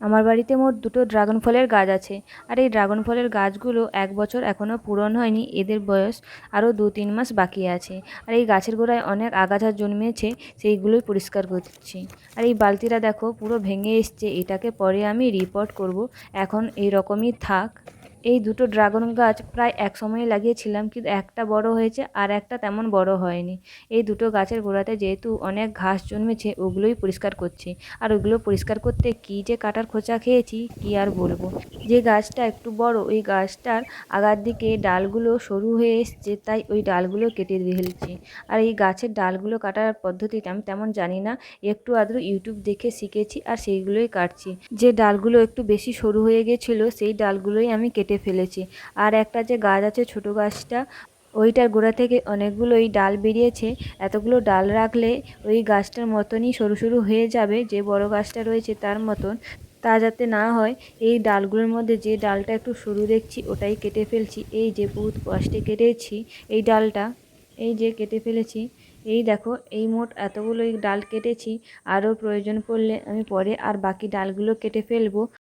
আমার বাড়িতে মোট দুটো ড্রাগন ফলের গাছ আছে। আর এই ড্রাগন ফলের গাছগুলো 1 বছর এখনও পূরণ হয়নি, এদের বয়স আরও 2-3 মাস বাকি আছে। আর এই গাছের গোড়ায় অনেক আগাছা জন্মেছে, সেইগুলোই পরিষ্কার করছি। আর এই বালতিটা দেখো পুরো ভেঙে এসছে, এটাকে পরে আমি রিপোর্ট করব, এখন এই রকমই থাক। এই দুটো ড্রাগন গাছ প্রায় এক সময়ে লাগিয়েছিলাম, কিন্তু একটা বড় হয়েছে আর একটা তেমন বড় হয়নি। এই দুটো গাছের গোড়াতে যেহেতু অনেক ঘাস জন্মেছে, ওগুলোই পরিষ্কার করছি। আর ওগুলো পরিষ্কার করতে কী যে কাটার খোঁচা খেয়েছি কী আর বলবো। যে গাছটা একটু বড়, ওই গাছটার আগার দিকে ডালগুলো সরু হয়ে এসছে, তাই ওই ডালগুলো কেটে ফেলছি। আর এই গাছের ডালগুলো কাটার পদ্ধতিটা আমি তেমন জানি না, একটু আধটু ইউটিউব দেখে শিখেছি আর সেইগুলোই কাটছি। যে ডালগুলো একটু বেশি সরু হয়ে গেছিলো সেই ডালগুলোই আমি কেটে ফেলেছি। আর একটা যে গাছ আছে ছোট গাছটা, ওইটার গোড়া থেকে অনেকগুলোই ডাল বেরিয়েছে। এতগুলো ডাল রাখলে ওই গাছটার মতনই সরু সরু হয়ে যাবে, যে বড় গাছটা রয়েছে তার মতন। তা যাতে না হয়, এই ডালগুলোর মধ্যে যে ডালটা একটু সরু দেখছি ওটাই কেটে ফেলছি। এই যে বহুত কষ্টে কেটেছি এই ডালটা, এই যে কেটে ফেলেছি। এই দেখো, এই মোট এতগুলোই ডাল কেটেছি। আরও প্রয়োজন পড়লে আমি পরে আর বাকি ডালগুলো কেটে ফেলবো।